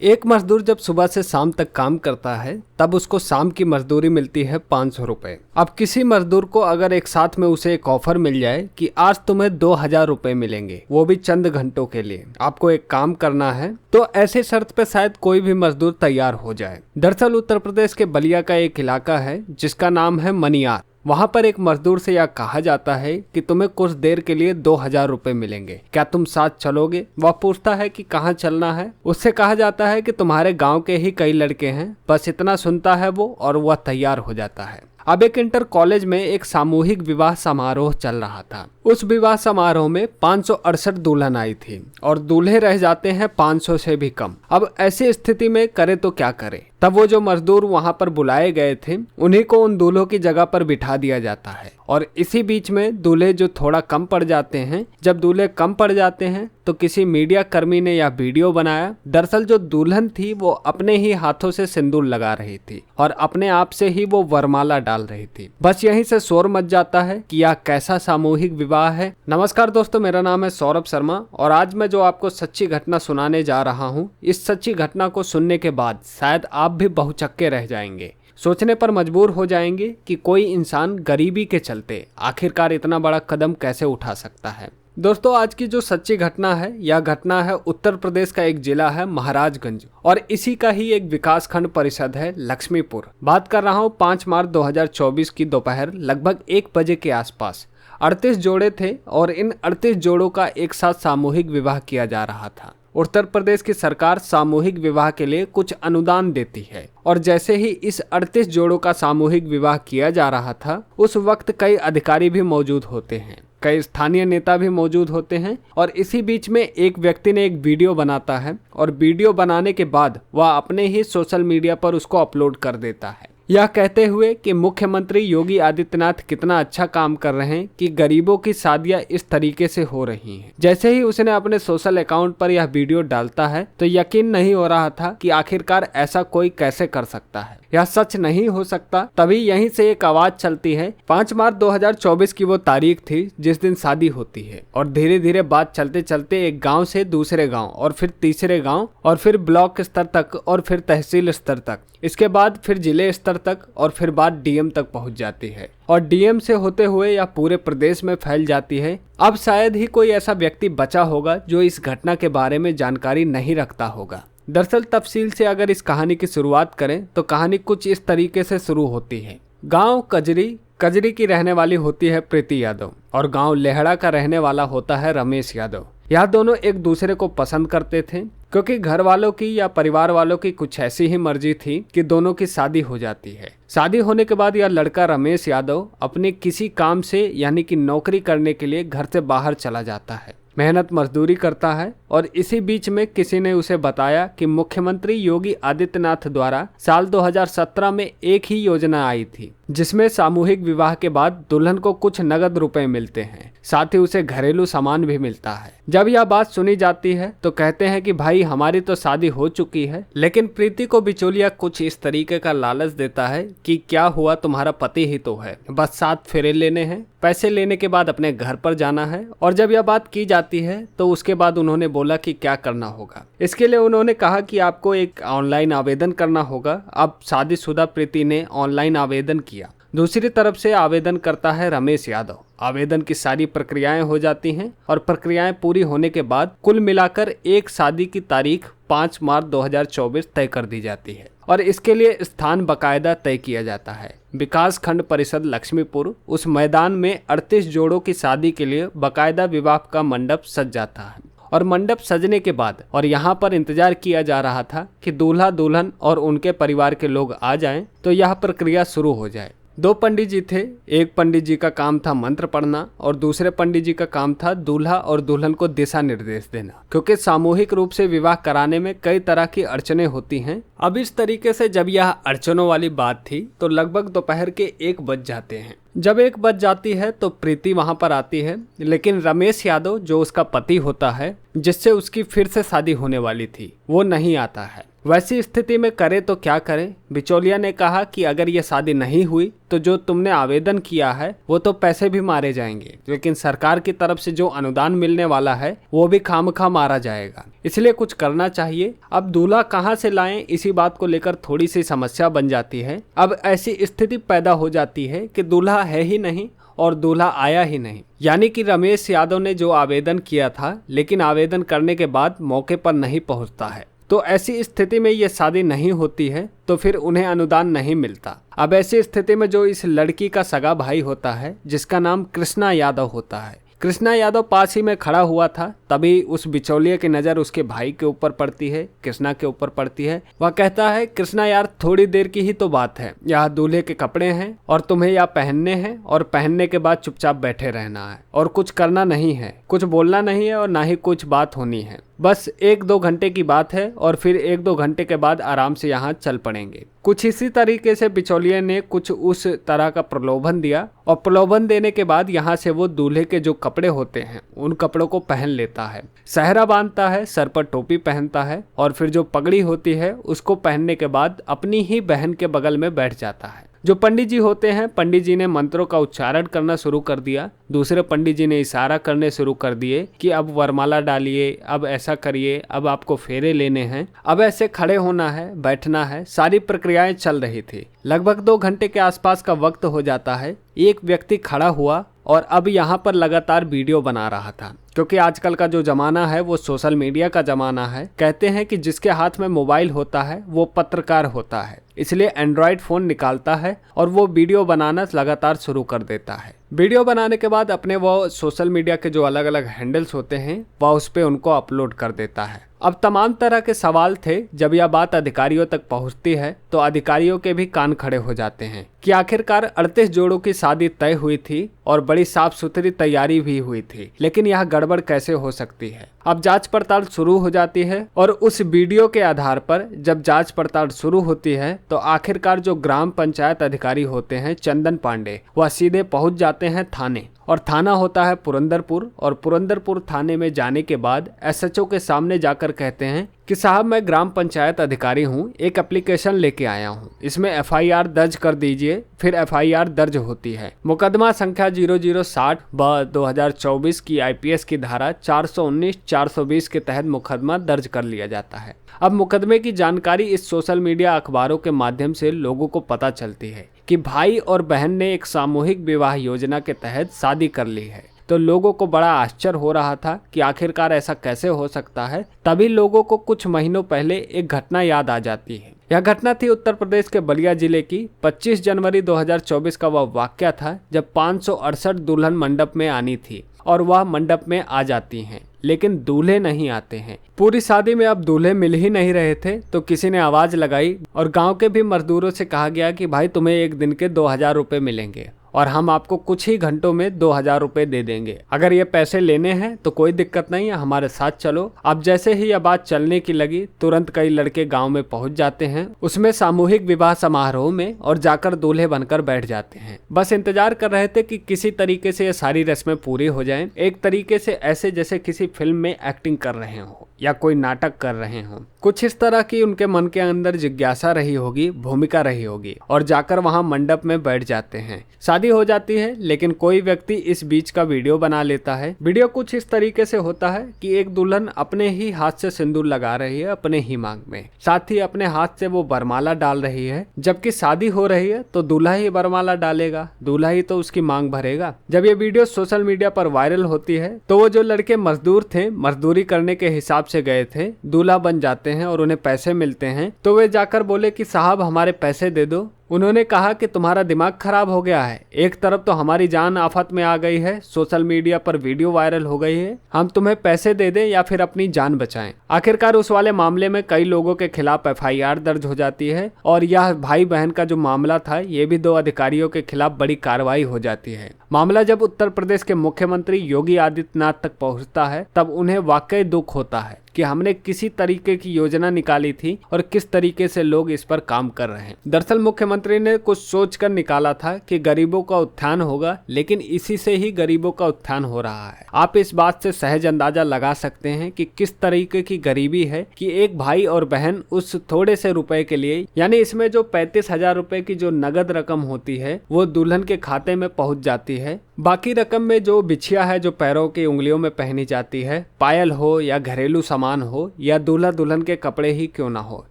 एक मजदूर जब सुबह से शाम तक काम करता है तब उसको शाम की मजदूरी मिलती है 500 रुपए। अब किसी मजदूर को अगर एक साथ में उसे एक ऑफर मिल जाए कि आज तुम्हें 2000 रुपए मिलेंगे, वो भी चंद घंटों के लिए, आपको एक काम करना है, तो ऐसे शर्त पे शायद कोई भी मजदूर तैयार हो जाए। दरअसल उत्तर प्रदेश के बलिया का एक इलाका है जिसका नाम है मनियार। वहां पर एक मजदूर से यह कहा जाता है कि तुम्हें कुछ देर के लिए 2000 रुपए मिलेंगे, क्या तुम साथ चलोगे? वह पूछता है कि कहाँ चलना है। उससे कहा जाता है कि तुम्हारे गांव के ही कई लड़के हैं। बस इतना सुनता है वो और वह तैयार हो जाता है। अब एक इंटर कॉलेज में एक सामूहिक विवाह समारोह चल रहा था। उस विवाह समारोह में 568 दुल्हन आई थी और दूल्हे रह जाते हैं 500 से भी कम। अब ऐसी स्थिति में करे तो क्या करे? तब वो जो मजदूर वहां पर बुलाए गए थे उन्हीं को उन दूल्हों की जगह पर बिठा दिया जाता है। और इसी बीच में दूल्हे जो थोड़ा कम पड़ जाते हैं, जब दूल्हे कम पड़ जाते हैं तो किसी मीडिया कर्मी ने यह वीडियो बनाया। दरअसल जो दुल्हन थी वो अपने ही हाथों से सिंदूर लगा रही थी और अपने आप से ही वो वरमाला डाल रही थी। बस यहीं से शोर मच जाता है कि यह कैसा सामूहिक विवाह है। नमस्कार दोस्तों, मेरा नाम है सौरभ शर्मा और आज मैं जो आपको सच्ची घटना सुनाने जा रहा हूँ, इस सच्ची घटना को सुनने के बाद शायद आप भी बहुचक्के रह जाएंगे, सोचने पर मजबूर हो जाएंगे कि कोई इंसान गरीबी के चलते आखिरकार इतना बड़ा कदम कैसे उठा सकता है। दोस्तों, आज की जो सच्ची घटना है, यह घटना है उत्तर प्रदेश का एक जिला है महाराजगंज और इसी का ही एक विकास खंड परिषद है लक्ष्मीपुर। बात कर रहा हूँ 5 मार्च 2024 की दोपहर लगभग 1 बजे के आसपास। 38 जोड़े थे और इन 38 जोड़ों का एक साथ सामूहिक विवाह किया जा रहा था। उत्तर प्रदेश की सरकार सामूहिक विवाह के लिए कुछ अनुदान देती है और जैसे ही इस 38 जोड़ों का सामूहिक विवाह किया जा रहा था, उस वक्त कई अधिकारी भी मौजूद होते हैं, कई स्थानीय नेता भी मौजूद होते हैं और इसी बीच में एक व्यक्ति ने एक वीडियो बनाता है और वीडियो बनाने के बाद वह अपने ही सोशल मीडिया पर उसको अपलोड कर देता है, यह कहते हुए कि मुख्यमंत्री योगी आदित्यनाथ कितना अच्छा काम कर रहे हैं कि गरीबों की शादियां इस तरीके से हो रही हैं। जैसे ही उसने अपने सोशल अकाउंट पर यह वीडियो डालता है तो यकीन नहीं हो रहा था कि आखिरकार ऐसा कोई कैसे कर सकता है, यह सच नहीं हो सकता। तभी यहीं से एक आवाज चलती है। 5 मार्च 2024 की वो तारीख थी जिस दिन शादी होती है और धीरे धीरे बात चलते चलते एक गांव से दूसरे गांव और फिर तीसरे गांव और फिर ब्लॉक स्तर तक और फिर तहसील स्तर तक, इसके बाद फिर जिले स्तर तक और फिर बात डीएम तक पहुंच जाती है और डीएम से होते हुए यह पूरे प्रदेश में फैल जाती है। अब शायद ही कोई ऐसा व्यक्ति बचा होगा जो इस घटना के बारे में जानकारी नहीं रखता होगा। दरअसल तफसील से अगर इस कहानी की शुरुआत करें तो कहानी कुछ इस तरीके से शुरू होती है। गांव कजरी की रहने वाली होती है प्रीति यादव और गांव लेहड़ा का रहने वाला होता है रमेश यादव। यह दोनों एक दूसरे को पसंद करते थे क्योंकि घर वालों की या परिवार वालों की कुछ ऐसी ही मर्जी थी कि दोनों की शादी हो जाती है। शादी होने के बाद यह लड़का रमेश यादव अपने किसी काम से यानी कि नौकरी करने के लिए घर से बाहर चला जाता है, मेहनत मजदूरी करता है और इसी बीच में किसी ने उसे बताया कि मुख्यमंत्री योगी आदित्यनाथ द्वारा साल 2017 में एक ही योजना आई थी जिसमें सामूहिक विवाह के बाद दुल्हन को कुछ नगद रुपए मिलते हैं, साथ ही उसे घरेलू सामान भी मिलता है। जब यह बात सुनी जाती है तो कहते हैं कि भाई हमारी तो शादी हो चुकी है, लेकिन प्रीति को बिचौलिया कुछ इस तरीके का लालच देता है कि क्या हुआ, तुम्हारा पति ही तो है, बस 7 फेरे लेने हैं, पैसे लेने के बाद अपने घर पर जाना है। और जब यह बात की जाती है तो उसके बाद उन्होंने बोला कि क्या करना होगा। इसके लिए उन्होंने कहा कि आपको एक ऑनलाइन आवेदन करना होगा। अब शादीशुदा प्रीति ने ऑनलाइन आवेदन किया। दूसरी तरफ से आवेदन करता है रमेश यादव। आवेदन की सारी प्रक्रियाएं हो जाती हैं और प्रक्रियाएं पूरी होने के बाद कुल मिलाकर एक शादी की तारीख 5 मार्च 2024 तय कर दी जाती है और इसके लिए स्थान बकायदा तय किया जाता है। विकास खंड परिषद लक्ष्मीपुर, उस मैदान में 38 जोड़ों की शादी के लिए बकायदा विवाह का मंडप सज जाता है और मंडप सजने के बाद और यहाँ पर इंतजार किया जा रहा था कि दूल्हा दुल्हन और उनके परिवार के लोग आ जाएं तो यह प्रक्रिया शुरू हो जाए। 2 पंडित जी थे। एक पंडित जी का काम था मंत्र पढ़ना और दूसरे पंडित जी का काम था दूल्हा और दुल्हन को दिशा निर्देश देना, क्योंकि सामूहिक रूप से विवाह कराने में कई तरह की अड़चने होती हैं। अब इस तरीके से जब यह अड़चनों वाली बात थी तो लगभग दोपहर के 1 बज जाते हैं। जब 1 बज जाती है तो प्रीति वहां पर आती है, लेकिन रमेश यादव जो उसका पति होता है, जिससे उसकी फिर से शादी होने वाली थी, वो नहीं आता है। वैसी स्थिति में करे तो क्या करें? बिचौलिया ने कहा कि अगर ये शादी नहीं हुई तो जो तुमने आवेदन किया है वो तो पैसे भी मारे जाएंगे, लेकिन सरकार की तरफ से जो अनुदान मिलने वाला है वो भी खामखा मारा जाएगा। इसलिए कुछ करना चाहिए। अब दूल्हा कहाँ से लाएं, इसी बात को लेकर थोड़ी सी समस्या बन जाती है। अब ऐसी स्थिति पैदा हो जाती है कि दूल्हा है ही नहीं और दूल्हा आया ही नहीं, यानी कि रमेश यादव ने जो आवेदन किया था लेकिन आवेदन करने के बाद मौके पर नहीं पहुंचता है, तो ऐसी स्थिति में ये शादी नहीं होती है तो फिर उन्हें अनुदान नहीं मिलता। अब ऐसी स्थिति में जो इस लड़की का सगा भाई होता है, जिसका नाम कृष्णा यादव होता है, कृष्णा यादव पास ही में खड़ा हुआ था, तभी उस बिचौलिए की नज़र उसके भाई के ऊपर पड़ती है, कृष्णा के ऊपर पड़ती है। वह कहता है, कृष्णा यार थोड़ी देर की ही तो बात है, यह दूल्हे के कपड़े हैं और तुम्हें यह पहनने हैं और पहनने के बाद चुपचाप बैठे रहना है और कुछ करना नहीं है, कुछ बोलना नहीं है और ना ही कुछ बात होनी है। बस 1-2 घंटे की बात है और फिर 1-2 घंटे के बाद आराम से यहाँ चल पड़ेंगे। कुछ इसी तरीके से बिचौलिए ने कुछ उस तरह का प्रलोभन दिया और प्रलोभन देने के बाद यहाँ से वो दूल्हे के जो कपड़े होते हैं उन कपड़ों को पहन लेता है, सहरा बांधता है, सर पर टोपी पहनता है और फिर जो पगड़ी होती है उसको पहनने के बाद अपनी ही बहन के बगल में बैठ जाता है। जो पंडित जी होते हैं, पंडित जी ने मंत्रों का उच्चारण करना शुरू कर दिया, दूसरे पंडित जी ने इशारा करने शुरू कर दिए कि अब वरमाला डालिए, अब ऐसा करिए, अब आपको फेरे लेने हैं, अब ऐसे खड़े होना है, बैठना है। सारी प्रक्रियाएं चल रही थी। लगभग 2 घंटे के आसपास का वक्त हो जाता है। एक व्यक्ति खड़ा हुआ और अब यहाँ पर लगातार वीडियो बना रहा था, क्योंकि आजकल का जो जमाना है वो सोशल मीडिया का जमाना है। कहते हैं कि जिसके हाथ में मोबाइल होता है वो पत्रकार होता है, इसलिए एंड्रॉयड फ़ोन निकालता है और वो वीडियो बनाना लगातार शुरू कर देता है। वीडियो बनाने के बाद अपने वो सोशल मीडिया के जो अलग अलग हैंडल्स होते हैं वह उस पर उनको अपलोड कर देता है। अब तमाम तरह के सवाल थे। जब यह बात अधिकारियों तक पहुंचती है तो अधिकारियों के भी कान खड़े हो जाते हैं कि आखिरकार 38 जोड़ों की शादी तय हुई थी और बड़ी साफ सुथरी तैयारी भी हुई थी, लेकिन यह गड़बड़ कैसे हो सकती है। अब जांच पड़ताल शुरू हो जाती है और उस वीडियो के आधार पर जब जांच पड़ताल शुरू होती है तो आखिरकार जो ग्राम पंचायत अधिकारी होते हैं चंदन पांडे, वह सीधे पहुंच जाते हैं थाने, और थाना होता है पुरंदरपुर, और पुरंदरपुर थाने में जाने के बाद एसएचओ के सामने जाकर कहते हैं कि साहब मैं ग्राम पंचायत अधिकारी हूँ, एक एप्लीकेशन लेके आया हूँ, इसमें एफआईआर दर्ज कर दीजिए। फिर एफआईआर दर्ज होती है। मुकदमा संख्या 0060/2024 की आईपीएस की धारा 419-420 के तहत मुकदमा दर्ज कर लिया जाता है। अब मुकदमे की जानकारी इस सोशल मीडिया अखबारों के माध्यम से लोगों को पता चलती है कि भाई और बहन ने एक सामूहिक विवाह योजना के तहत शादी कर ली है। तो लोगों को बड़ा आश्चर्य हो रहा था कि आखिरकार ऐसा कैसे हो सकता है। तभी लोगों को कुछ महीनों पहले एक घटना याद आ जाती है। यह घटना थी उत्तर प्रदेश के बलिया जिले की। 25 जनवरी 2024 का वह वाकया था जब 568 दुल्हन मंडप में आनी थी और वह मंडप में आ जाती हैं, लेकिन दूल्हे नहीं आते हैं। पूरी शादी में अब दूल्हे मिल ही नहीं रहे थे तो किसी ने आवाज लगाई और गांव के भी मजदूरों से कहा गया कि भाई तुम्हें एक दिन के 2000 रुपये मिलेंगे और हम आपको कुछ ही घंटों में 2000 रुपये दे देंगे। अगर ये पैसे लेने हैं तो कोई दिक्कत नहीं है, हमारे साथ चलो। अब जैसे ही यह बात चलने की लगी तुरंत कई लड़के गांव में पहुंच जाते हैं, उसमें सामूहिक विवाह समारोह में, और जाकर दूल्हे बनकर बैठ जाते हैं। बस इंतजार कर रहे थे कि किसी तरीके से ये सारी रस्में पूरी हो जाएं। एक तरीके से ऐसे जैसे किसी फिल्म में एक्टिंग कर रहे हो या कोई नाटक कर रहे हो। कुछ इस तरह की उनके मन के अंदर जिज्ञासा रही होगी, भूमिका रही होगी, और जाकर वहां मंडप में बैठ जाते हैं। शादी हो जाती है, लेकिन कोई व्यक्ति इस बीच का वीडियो बना लेता है। वीडियो कुछ इस तरीके से होता है कि एक दुल्हन अपने ही हाथ से सिंदूर लगा रही है अपने ही मांग में, साथ ही अपने हाथ से वो बरमाला डाल रही है। जबकि शादी हो रही है तो दूल्हा ही बरमाला डालेगा, दूल्हा ही तो उसकी मांग भरेगा। जब ये वीडियो सोशल मीडिया पर वायरल होती है तो वो जो लड़के मजदूर थे, मजदूरी करने के हिसाब से गए थे, दूल्हा बन जाते हैं और उन्हें पैसे मिलते हैं। तो वे जाकर बोले कि साहब हमारे पैसे दे दो। उन्होंने कहा कि तुम्हारा दिमाग खराब हो गया है, एक तरफ तो हमारी जान आफत में आ गई है, सोशल मीडिया पर वीडियो वायरल हो गई है, हम तुम्हें पैसे दे दें या फिर अपनी जान बचाएं। आखिरकार उस वाले मामले में कई लोगों के खिलाफ एफआईआर दर्ज हो जाती है और यह भाई बहन का जो मामला था ये भी 2 अधिकारियों के खिलाफ बड़ी कार्रवाई हो जाती है। मामला जब उत्तर प्रदेश के मुख्यमंत्री योगी आदित्यनाथ तक पहुंचता है तब उन्हें वाकई दुख होता है कि हमने किसी तरीके की योजना निकाली थी और किस तरीके से लोग इस पर काम कर रहे हैं। दरअसल मुख्यमंत्री ने कुछ सोचकर निकाला था कि गरीबों का उत्थान होगा, लेकिन इसी से ही गरीबों का उत्थान हो रहा है। आप इस बात से सहज अंदाजा लगा सकते हैं कि किस तरीके की गरीबी है कि एक भाई और बहन उस थोड़े से रुपए के लिए, यानी इसमें जो 35,000 रुपए की जो नगद रकम होती है वो दुल्हन के खाते में पहुंच जाती है। बाकी रकम में जो बिछिया है जो पैरों की उंगलियों में पहनी जाती है, पायल हो या घरेलू सामान हो या दूल्हा दुल्हन के कपड़े ही क्यों ना हो,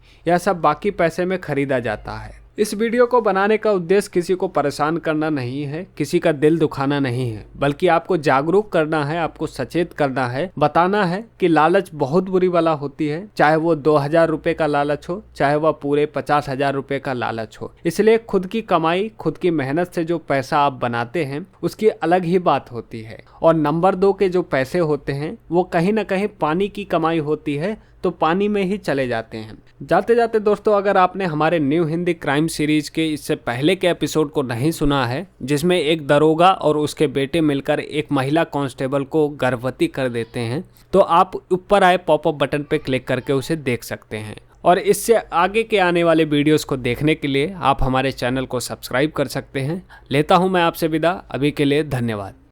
यह सब बाकी पैसे में खरीदा जाता है। इस वीडियो को बनाने का उद्देश्य किसी को परेशान करना नहीं है, किसी का दिल दुखाना नहीं है, बल्कि आपको जागरूक करना है, आपको सचेत करना है, बताना है कि लालच बहुत बुरी वाला होती है, चाहे वो 2000 रुपए का लालच हो, चाहे वह पूरे 50,000 रुपए का लालच हो। इसलिए खुद की कमाई, खुद की मेहनत से जो पैसा आप बनाते हैं उसकी अलग ही बात होती है। और नंबर 2 के जो पैसे होते हैं वो कहीं ना कहीं पानी की कमाई होती है, तो पानी में ही चले जाते हैं। जाते जाते दोस्तों, अगर आपने हमारे न्यू हिंदी क्राइम सीरीज के इससे पहले के एपिसोड को नहीं सुना है, जिसमें एक दरोगा और उसके बेटे मिलकर एक महिला कांस्टेबल को गर्भवती कर देते हैं, तो आप ऊपर आए पॉपअप बटन पर क्लिक करके उसे देख सकते हैं। और इससे आगे के आने वाले वीडियोस को देखने के लिए आप हमारे चैनल को सब्सक्राइब कर सकते हैं। लेता हूं मैं आपसे विदा, अभी के लिए धन्यवाद।